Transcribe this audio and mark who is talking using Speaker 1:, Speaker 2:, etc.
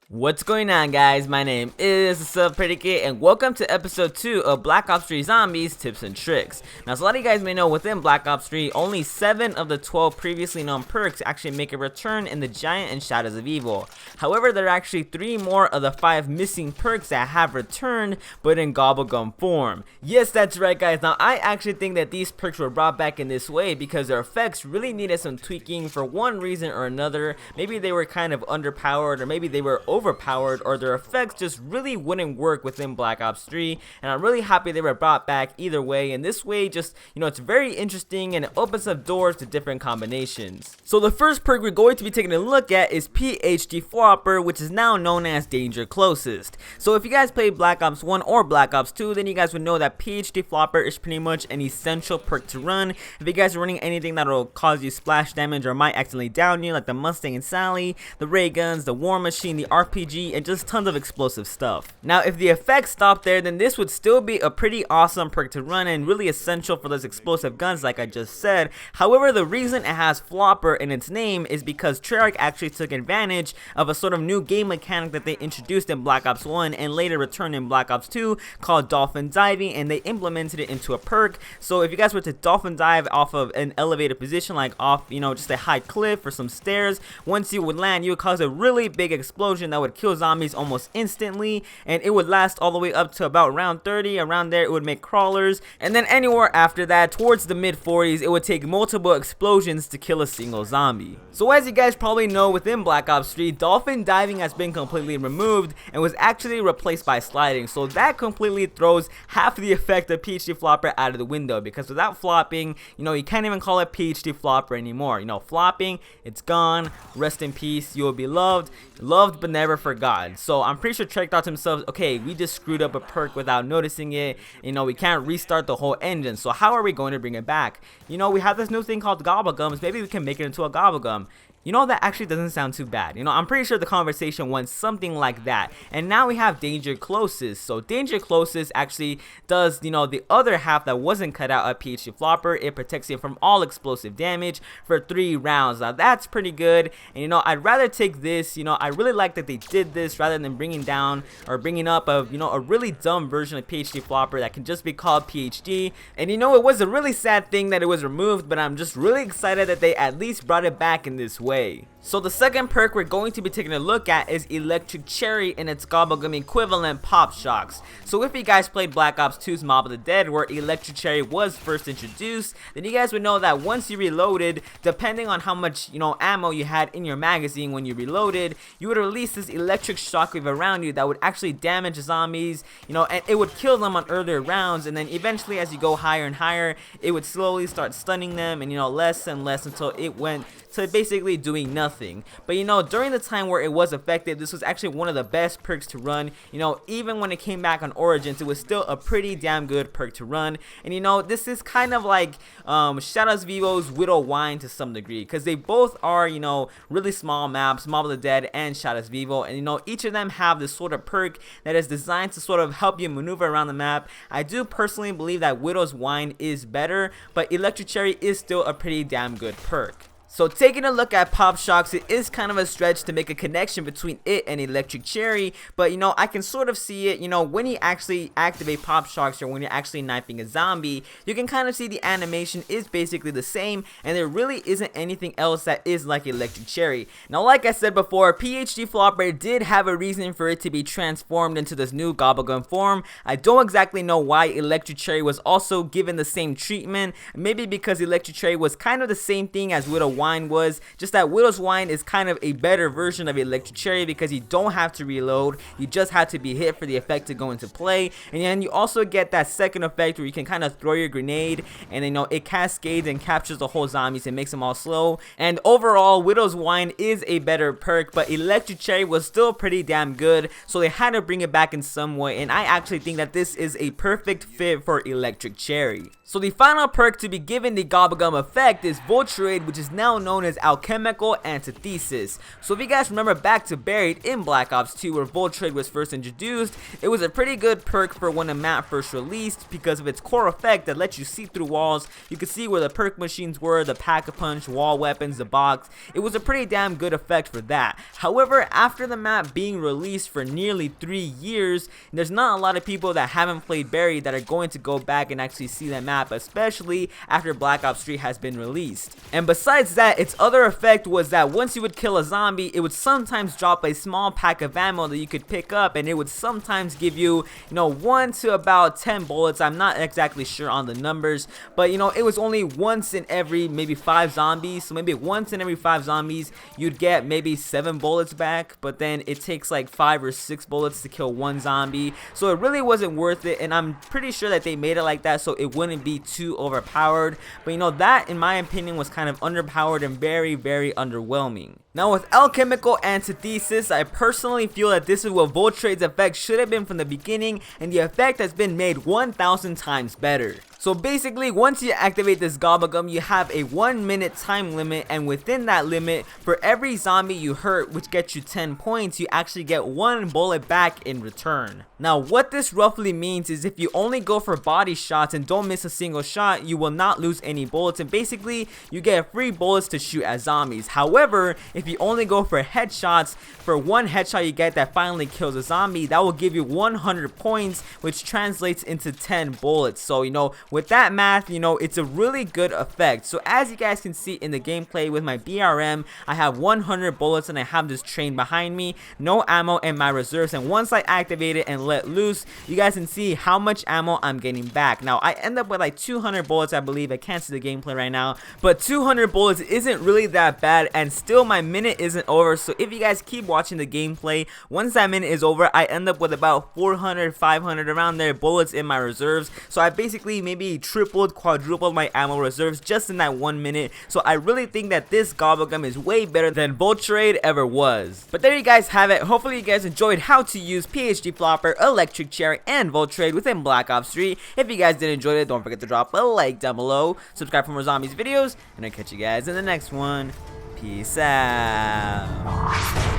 Speaker 1: What's going on, guys? My name is Predicate, and welcome to episode 2 of Black Ops 3 Zombies Tips and Tricks. Now, as a lot of you guys may know, within Black Ops 3, only 7 of the 12 previously known perks actually make a return in the Giant and Shadows of Evil. However, there are actually 3 more of the 5 missing perks that have returned, but in Gobblegum form. Yes, that's right, guys. Now, I actually think that these perks were brought back in this way because their effects really needed some tweaking for one reason or another. Maybe they were kind of underpowered, or maybe they were overpowered, or their effects just really wouldn't work within Black Ops 3, and I'm really happy they were brought back either way. And this way, just, it's very interesting and it opens up doors to different combinations. So the first perk we're going to be taking a look at is PhD Flopper, which is now known as Danger Closest. So if you guys played Black Ops 1 or Black Ops 2, then you guys would know that PhD Flopper is pretty much an essential perk to run. If you guys are running anything that will cause you splash damage or might accidentally down you, like the Mustang and Sally, the ray guns, the War Machine, the RPG, and just tons of explosive stuff. Now, if the effects stop there, then this would still be a pretty awesome perk to run and really essential for those explosive guns like I just said. However, the reason it has Flopper in its name is because Treyarch actually took advantage of a sort of new game mechanic that they introduced in Black Ops 1 and later returned in Black Ops 2 called Dolphin Diving, and they implemented it into a perk. So if you guys were to dolphin dive off of an elevated position, like off, just a high cliff or some stairs, once you would land, you would cause a really big explosion that would kill zombies almost instantly, and it would last all the way up to about round 30. Around there, it would make crawlers, and then anywhere after that, towards the mid 40s, it would take multiple explosions to kill a single zombie. So as you guys probably know, within Black Ops 3, dolphin diving has been completely removed and was actually replaced by sliding. So that completely throws half the effect of PhD Flopper out of the window, because without flopping, you can't even call it PhD Flopper anymore. Flopping, it's gone. Rest in peace. You will be loved but never forgotten. So I'm pretty sure Treyarch thought to himself, okay, we just screwed up a perk without noticing it. We can't restart the whole engine. So how are we going to bring it back? We have this new thing called Gobblegums. Maybe we can make it into a Gobblegum. That actually doesn't sound too bad. I'm pretty sure the conversation went something like that. And now we have Danger Closest. So Danger Closest actually does, the other half that wasn't cut out of PhD Flopper. It protects you from all explosive damage for 3 rounds. Now that's pretty good. And I'd rather take this. I really like that they did this rather than bringing down or bringing up a really dumb version of PhD Flopper that can just be called PhD. And it was a really sad thing that it was removed, but I'm just really excited that they at least brought it back in this way. So the second perk we're going to be taking a look at is Electric Cherry in its Gobblegum equivalent, Pop Shocks. So if you guys played Black Ops 2's Mob of the Dead, where Electric Cherry was first introduced, then you guys would know that once you reloaded, depending on how much ammo you had in your magazine when you reloaded, you would release this electric shockwave around you that would actually damage zombies, and it would kill them on earlier rounds, and then eventually as you go higher and higher, it would slowly start stunning them, and less and less until it went to basically doing nothing. But during the time where it was effective, this was actually one of the best perks to run. Even when it came back on Origins, it was still a pretty damn good perk to run. And this is kind of like Shadows of Evil's Widow Wine to some degree, because they both are really small maps, Mob of the Dead and Shadows of Evil, and each of them have this sort of perk that is designed to sort of help you maneuver around the map. I do personally believe that Widow's Wine is better, but Electric Cherry is still a pretty damn good perk. So taking a look at Pop Shocks, it is kind of a stretch to make a connection between it and Electric Cherry, but I can sort of see it, when you actually activate Pop Shocks or when you're actually knifing a zombie, you can kind of see the animation is basically the same, and there really isn't anything else that is like Electric Cherry. Now, like I said before, PhD Flopper did have a reason for it to be transformed into this new Gobblegum form. I don't exactly know why Electric Cherry was also given the same treatment, maybe because Electric Cherry was kind of the same thing as Widow Wine was, just that Widow's Wine is kind of a better version of Electric Cherry because you don't have to reload, you just have to be hit for the effect to go into play. And then you also get that second effect where you can kind of throw your grenade and it cascades and captures the whole zombies and makes them all slow. And overall, Widow's Wine is a better perk, but Electric Cherry was still pretty damn good, so they had to bring it back in some way, and I actually think that this is a perfect fit for Electric Cherry. So the final perk to be given the Gobblegum effect is Vulturade, which is now now known as Alchemical Antithesis. So if you guys remember back to Buried in Black Ops 2 where Volt Trade was first introduced, it was a pretty good perk for when a map first released because of its core effect that lets you see through walls. You could see where the perk machines were, the pack-a-punch, wall weapons, the box. It was a pretty damn good effect for that. However, after the map being released for nearly 3 years, there's not a lot of people that haven't played Buried that are going to go back and actually see that map, especially after Black Ops 3 has been released. And besides that, its other effect was that once you would kill a zombie, it would sometimes drop a small pack of ammo that you could pick up, and it would sometimes give you, 1 to about 10 bullets. I'm not exactly sure on the numbers, but it was only once in every maybe 5 zombies. So maybe once in every 5 zombies, you'd get maybe 7 bullets back, but then it takes like 5 or 6 bullets to kill 1 zombie. So it really wasn't worth it, and I'm pretty sure that they made it like that so it wouldn't be too overpowered. But that in my opinion was kind of underpowered and very, very underwhelming. Now with Alchemical Antithesis, I personally feel that this is what Volt Trade's effect should have been from the beginning, and the effect has been made 1,000 times better. So basically, once you activate this Gobblegum, you have a 1-minute time limit, and within that limit, for every zombie you hurt, which gets you 10 points, you actually get 1 bullet back in return. Now what this roughly means is if you only go for body shots and don't miss a single shot, you will not lose any bullets, and basically you get free bullets to shoot at zombies. However, if you only go for headshots, for 1 headshot you get that finally kills a zombie, that will give you 100 points, which translates into 10 bullets. So with that math, it's a really good effect. So as you guys can see in the gameplay with my BRM, I have 100 bullets and I have this train behind me, no ammo in my reserves, and once I activate it and let loose, you guys can see how much ammo I'm getting back. Now I end up with like 200 bullets, I believe. I can't see the gameplay right now, but 200 bullets isn't really that bad, and still my minute isn't over. So if you guys keep watching the gameplay, once that minute is over, I end up with about 400, 500 around there bullets in my reserves. So I basically maybe tripled, quadrupled my ammo reserves just in that 1 minute. So I really think that this Gobblegum is way better than Volt Trade ever was. But there you guys have it. Hopefully you guys enjoyed how to use PhD Flopper, Electric Chair, and Volt Trade within Black Ops 3. If you guys did enjoy it, don't forget to drop a like down below, subscribe for more zombies videos, and I'll catch you guys in the next one. Peace out.